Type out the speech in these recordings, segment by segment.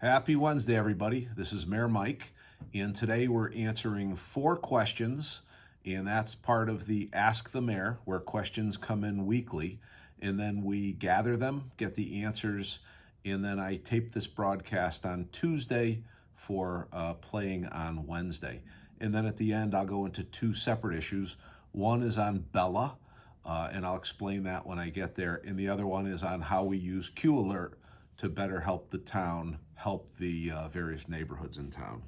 Happy Wednesday, everybody. This is Mayor Mike, and today we're answering 4 questions, and that's part of the Ask the Mayor, where questions come in weekly, and then we gather them, get the answers, and then I tape this broadcast on Tuesday for playing on Wednesday. And then at the end, I'll go into 2 separate issues. One is on Bella, and I'll explain that when I get there, and the other one is on how we use Q Alert to better help the town, help the various neighborhoods in town.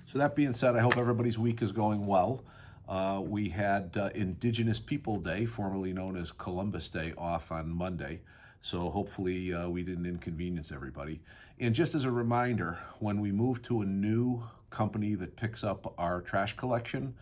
So that being said, I hope everybody's week is going well. We had Indigenous People Day, formerly known as Columbus Day, off on Monday. So hopefully we didn't inconvenience everybody. And just as a reminder, when we move to a new company that picks up our trash collection,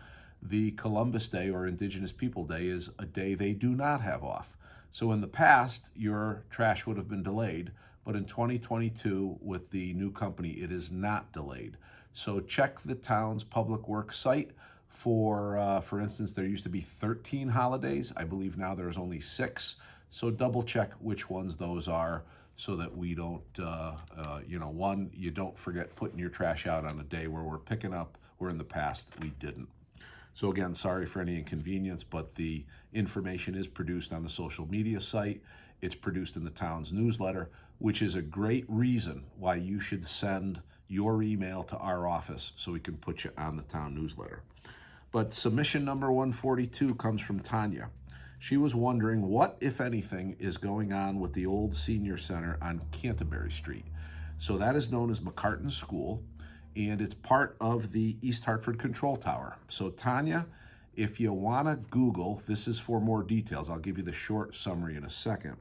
the Columbus Day or Indigenous People Day is a day they do not have off. So in the past, your trash would have been delayed, but in 2022, with the new company, it is not delayed. So check the town's public works site for instance, there used to be 13 holidays. I believe now there's only 6. So double check which ones those are so that we don't, one, you don't forget putting your trash out on a day where we're picking up, where in the past we didn't. So again, sorry for any inconvenience, but the information is produced on the social media site. It's produced in the town's newsletter, which is a great reason why you should send your email to our office so we can put you on the town newsletter. But submission number 142 comes from Tanya. She was wondering what, if anything, is going on with the old senior center on Canterbury Street. So that is known as McCartan School, and it's part of the East Hartford Control Tower. So Tanya, if you want to Google, this is for more details. I'll give you the short summary in a second.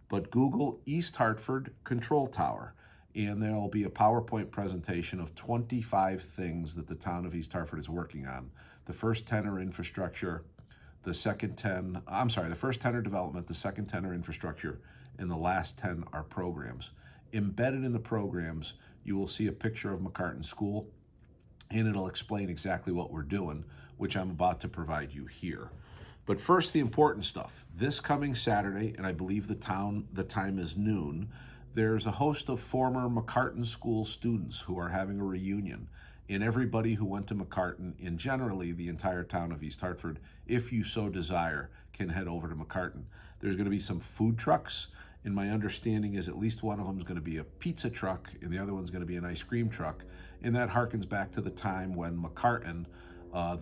But Google East Hartford Control Tower, and there'll be a PowerPoint presentation of 25 things that the town of East Hartford is working on. The first 10 are infrastructure, the first 10 are development, the second 10 are infrastructure, and the last 10 are programs. Embedded in the programs, you will see a picture of McCartan School, and it'll explain exactly what we're doing, which I'm about to provide you here. But first, the important stuff. This coming Saturday, and I believe the time is noon, there's a host of former McCartan School students who are having a reunion. And everybody who went to McCartan, and generally the entire town of East Hartford, if you so desire, can head over to McCartan. There's going to be some food trucks, and my understanding is at least one of them is going to be a pizza truck, and the other one's going to be an ice cream truck. And that harkens back to the time when McCartan,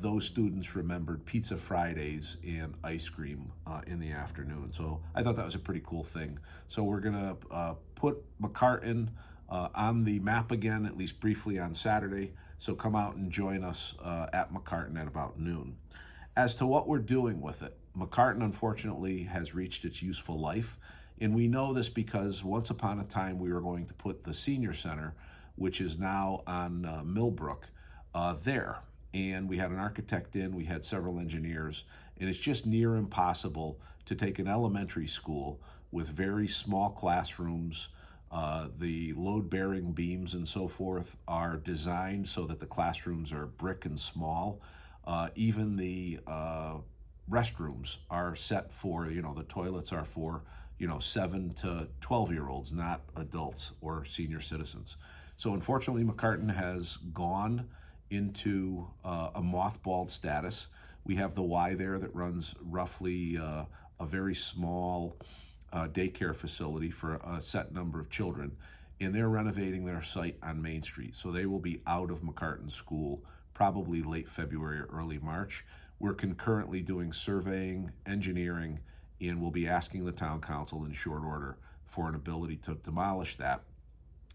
those students remembered Pizza Fridays and ice cream in the afternoon. So I thought that was a pretty cool thing. So we're going to put McCartan on the map again, at least briefly on Saturday. So come out and join us at McCartan at about noon. As to what we're doing with it, McCartan unfortunately has reached its useful life. And we know this because once upon a time we were going to put the senior center, which is now on Millbrook, there. And we had an architect in, we had several engineers, and it's just near impossible to take an elementary school with very small classrooms. The load-bearing beams and so forth are designed so that the classrooms are brick and small. Even the restrooms are set for, the toilets are for, 7 to 12-year-olds, not adults or senior citizens. So unfortunately, McCartan has gone into a mothballed status. We have the Y there that runs roughly a very small daycare facility for a set number of children, and they're renovating their site on Main Street. So they will be out of McCartan School probably late February or early March. We're concurrently doing surveying, engineering, and we'll be asking the town council in short order for an ability to demolish that.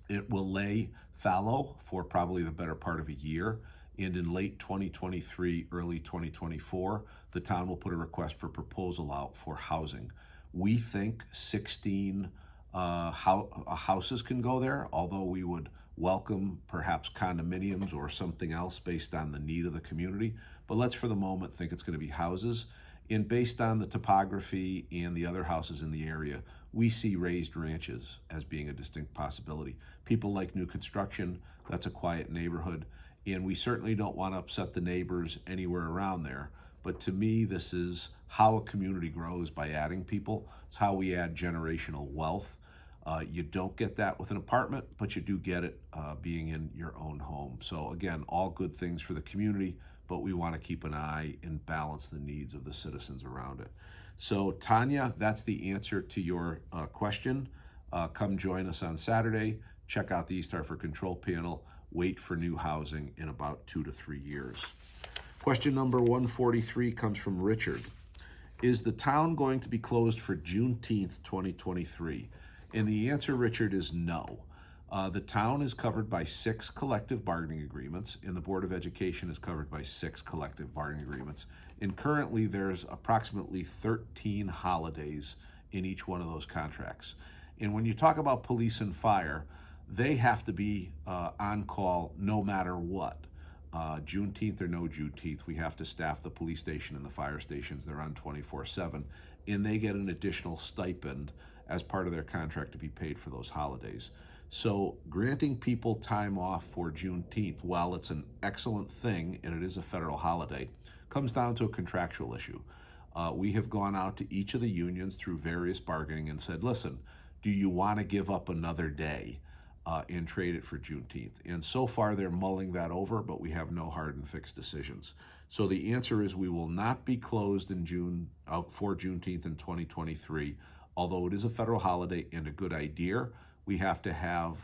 It will lay fallow for probably the better part of a year, and in late 2023, early 2024, the town will put a request for proposal out for housing. We think 16 houses can go there, although we would welcome perhaps condominiums or something else based on the need of the community. But let's for the moment think it's going to be houses. And based on the topography and the other houses in the area, we see raised ranches as being a distinct possibility. People like new construction, that's a quiet neighborhood, and we certainly don't want to upset the neighbors anywhere around there. But to me, this is how a community grows, by adding people. It's how we add generational wealth. You don't get that with an apartment, but you do get it being in your own home. So again, all good things for the community, but we want to keep an eye and balance the needs of the citizens around it. So Tanya, that's the answer to your question. Come join us on Saturday. Check out the East Hartford Control Panel. Wait for new housing in about 2 to 3 years. Question number 143 comes from Richard. Is the town going to be closed for Juneteenth 2023? And the answer, Richard, is no. The town is covered by 6 collective bargaining agreements, and the Board of Education is covered by 6 collective bargaining agreements. And currently there's approximately 13 holidays in each one of those contracts. And when you talk about police and fire, they have to be on call no matter what. Juneteenth or no Juneteenth, we have to staff the police station and the fire stations. They're on 24/7, and they get an additional stipend as part of their contract to be paid for those holidays. So granting people time off for Juneteenth, while it's an excellent thing and it is a federal holiday, comes down to a contractual issue. We have gone out to each of the unions through various bargaining and said, listen, do you want to give up another day and trade it for Juneteenth? And so far they're mulling that over, but we have no hard and fixed decisions. So the answer is we will not be closed in June for Juneteenth in 2023. Although it is a federal holiday and a good idea, we have to have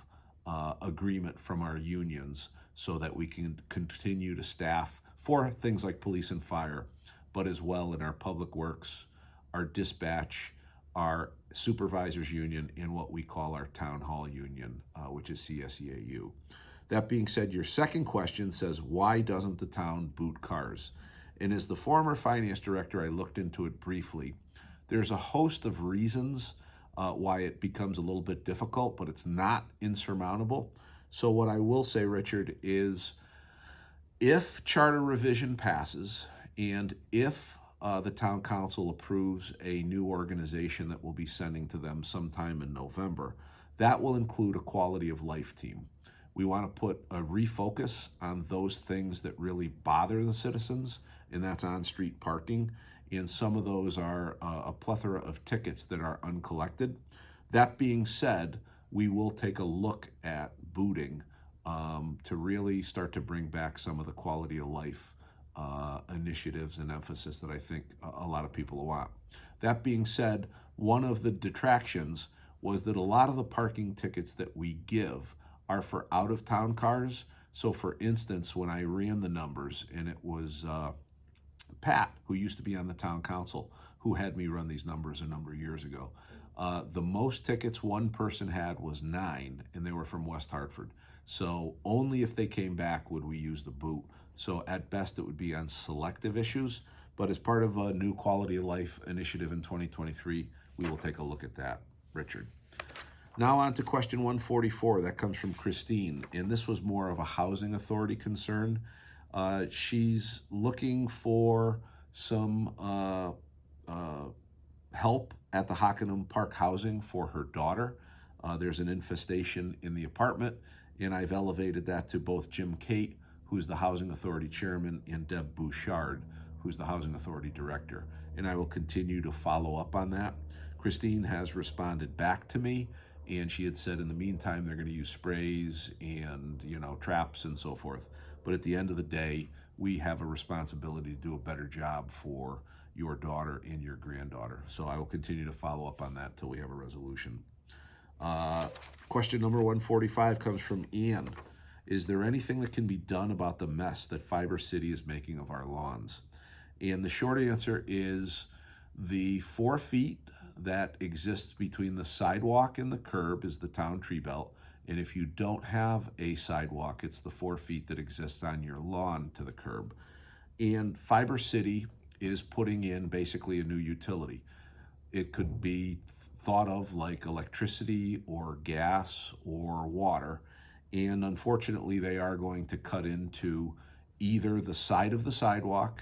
agreement from our unions so that we can continue to staff for things like police and fire, but as well in our public works, our dispatch, our supervisors union, and what we call our town hall union, which is CSEAU. That being said, your second question says, why doesn't the town boot cars? And as the former finance director, I looked into it briefly. There's a host of reasons why it becomes a little bit difficult, but it's not insurmountable. So what I will say, Richard, is if charter revision passes and if the town council approves a new organization that we'll be sending to them sometime in November, that will include a quality of life team. We want to put a refocus on those things that really bother the citizens, and that's on-street parking. And some of those are a plethora of tickets that are uncollected. That being said, we will take a look at booting to really start to bring back some of the quality of life initiatives and emphasis that I think a lot of people want. That being said, one of the detractions was that a lot of the parking tickets that we give are for out-of-town cars. So for instance, when I ran the numbers, and it was Pat, who used to be on the town council, who had me run these numbers a number of years ago. The most tickets one person had was 9, and they were from West Hartford. So only if they came back would we use the boot. So at best it would be on selective issues, but as part of a new quality of life initiative in 2023, we will take a look at that, Richard. Now on to question 144, that comes from Christine, and this was more of a housing authority concern. She's looking for some help at the Hockenham Park housing for her daughter. There's an infestation in the apartment, and I've elevated that to both Jim Cate, who's the Housing Authority Chairman, and Deb Bouchard, who's the Housing Authority Director. And I will continue to follow up on that. Christine has responded back to me, and she had said in the meantime they're going to use sprays and traps and so forth. But at the end of the day, we have a responsibility to do a better job for your daughter and your granddaughter. So I will continue to follow up on that until we have a resolution. Question number 145 comes from Ian. Is there anything that can be done about the mess that Fiber City is making of our lawns? And the short answer is the 4 feet that exists between the sidewalk and the curb is the town tree belt. And if you don't have a sidewalk, it's the 4 feet that exists on your lawn to the curb. And Fiber City is putting in basically a new utility. It could be thought of like electricity or gas or water. And unfortunately, they are going to cut into either the side of the sidewalk,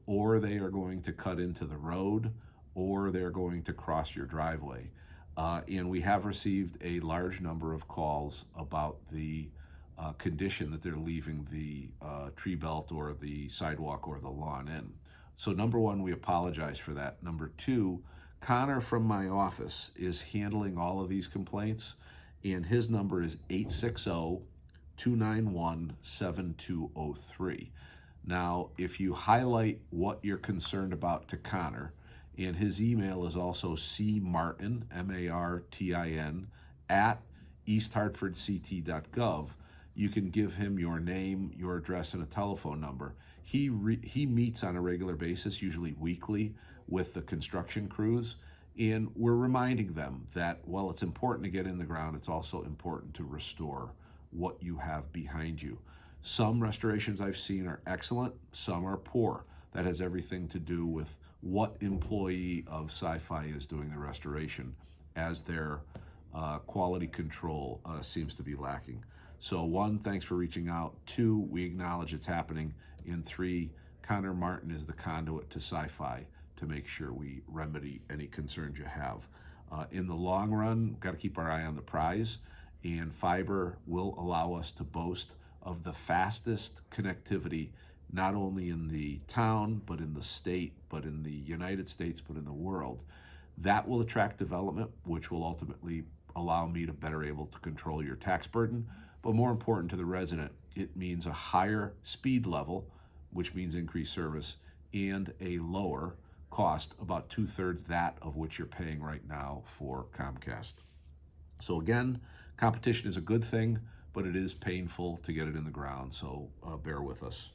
or they are going to cut into the road, or they're going to cross your driveway. And we have received a large number of calls about the condition that they're leaving the tree belt or the sidewalk or the lawn in. So number one, we apologize for that. Number two, Connor from my office is handling all of these complaints, and his number is 860-291-7203. Now, if you highlight what you're concerned about to Connor, and his email is also cmartin, M-A-R-T-I-N, at easthartfordct.gov, you can give him your name, your address, and a telephone number. He meets on a regular basis, usually weekly, with the construction crews, and we're reminding them that while it's important to get in the ground, it's also important to restore what you have behind you. Some restorations I've seen are excellent, some are poor. That has everything to do with what employee of Sci-Fi is doing the restoration, as their quality control seems to be lacking. So 1, thanks for reaching out. 2, we acknowledge it's happening. And 3, Connor Martin is the conduit to Sci-Fi to make sure we remedy any concerns you have. In the long run, got to keep our eye on the prize, and fiber will allow us to boast of the fastest connectivity, not only in the town, but in the state, but in the United States, but in the world. That will attract development, which will ultimately allow me to better able to control your tax burden. But more important to the resident, it means a higher speed level, which means increased service, and a lower cost, about 2/3 that of which you're paying right now for Comcast. So again, competition is a good thing, but it is painful to get it in the ground, so bear with us.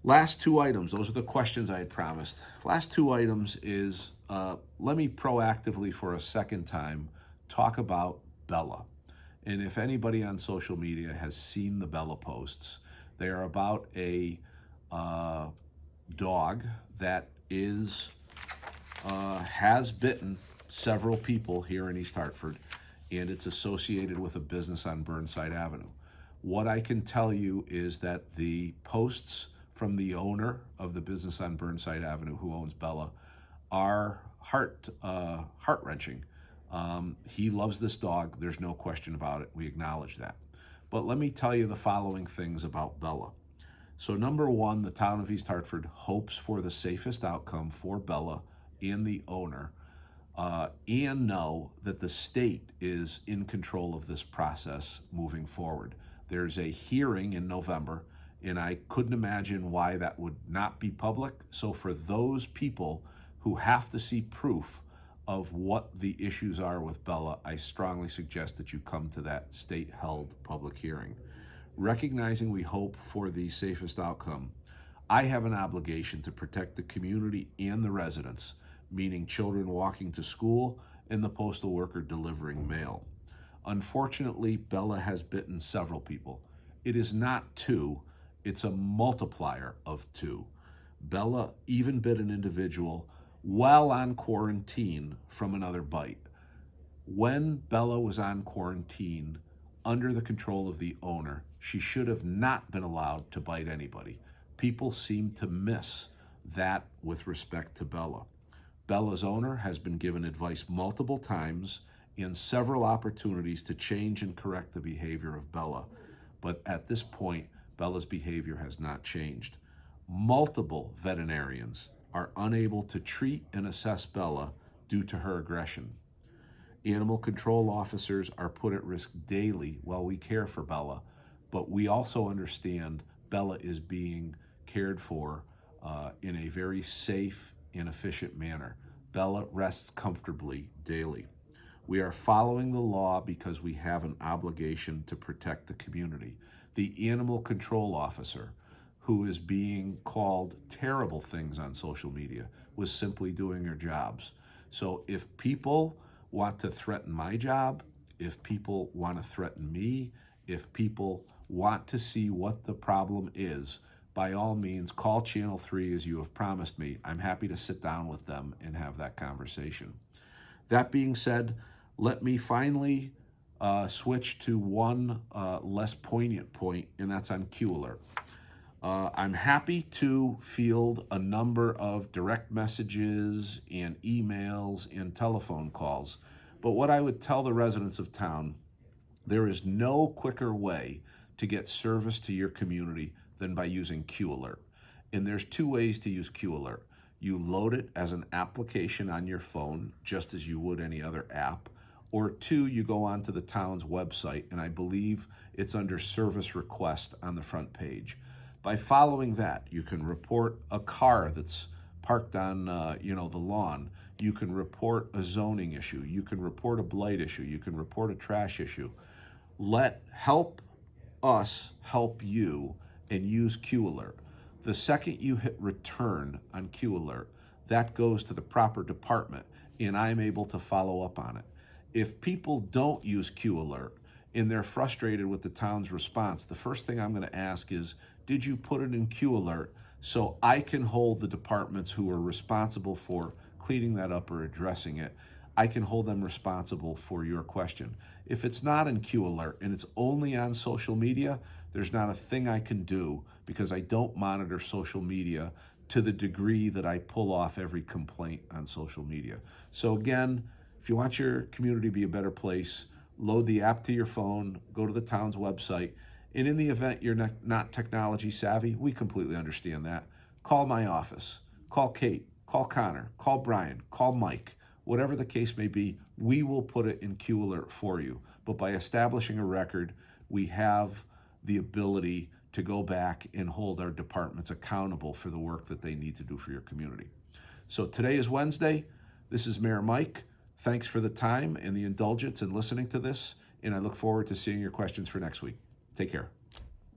Last 2 items, those are the questions I had promised. Last 2 items is, let me proactively for a second time talk about Bella. And if anybody on social media has seen the Bella posts, they are about a dog that has bitten several people here in East Hartford, and it's associated with a business on Burnside Avenue. What I can tell you is that the posts from the owner of the business on Burnside Avenue, who owns Bella, are heart-wrenching. He loves this dog. There's no question about it. We acknowledge that. But let me tell you the following things about Bella. So number 1, the town of East Hartford hopes for the safest outcome for Bella and the owner, and know that the state is in control of this process moving forward. There's a hearing in November, and I couldn't imagine why that would not be public. So for those people who have to see proof of what the issues are with Bella, I strongly suggest that you come to that state-held public hearing. Recognizing we hope for the safest outcome, I have an obligation to protect the community and the residents, meaning children walking to school and the postal worker delivering mail. Unfortunately, Bella has bitten several people. It is not 2, it's a multiplier of 2. Bella even bit an individual while on quarantine from another bite. When Bella was on quarantine, under the control of the owner, she should have not been allowed to bite anybody. People seem to miss that with respect to Bella. Bella's owner has been given advice multiple times and several opportunities to change and correct the behavior of Bella. But at this point, Bella's behavior has not changed. Multiple veterinarians are unable to treat and assess Bella due to her aggression. Animal control officers are put at risk daily while we care for Bella, but we also understand Bella is being cared for in a very safe and efficient manner. Bella rests comfortably daily. We are following the law because we have an obligation to protect the community. The animal control officer, who is being called terrible things on social media, was simply doing her jobs. So if people want to threaten my job, if people want to threaten me, if people want to see what the problem is, by all means, call Channel 3 as you have promised me. I'm happy to sit down with them and have that conversation. That being said, let me finally switch to one less poignant point, and that's on Q Alert. I'm happy to field a number of direct messages and emails and telephone calls, but what I would tell the residents of town, there is no quicker way to get service to your community than by using Q Alert. And there's 2 ways to use Q Alert. You load it as an application on your phone, just as you would any other app. Or two, you go onto the town's website, and I believe it's under service request on the front page. By following that, you can report a car that's parked on the lawn. You can report a zoning issue. You can report a blight issue. You can report a trash issue. Help us help you, and use Q Alert. The second you hit return on Q Alert, that goes to the proper department, and I'm able to follow up on it. If people don't use Q Alert and they're frustrated with the town's response, the first thing I'm going to ask is, did you put it in Q Alert so I can hold the departments who are responsible for cleaning that up or addressing it? I can hold them responsible for your question. If it's not in Q Alert and it's only on social media, there's not a thing I can do, because I don't monitor social media to the degree that I pull off every complaint on social media. So again, if you want your community to be a better place, load the app to your phone, go to the town's website, and in the event you're not technology savvy, we completely understand that. Call my office, call Kate, call Connor, call Brian, call Mike. Whatever the case may be, we will put it in Q Alert for you. But by establishing a record, we have the ability to go back and hold our departments accountable for the work that they need to do for your community. So today is Wednesday. This is Mayor Mike. Thanks for the time and the indulgence in listening to this, and I look forward to seeing your questions for next week. Take care.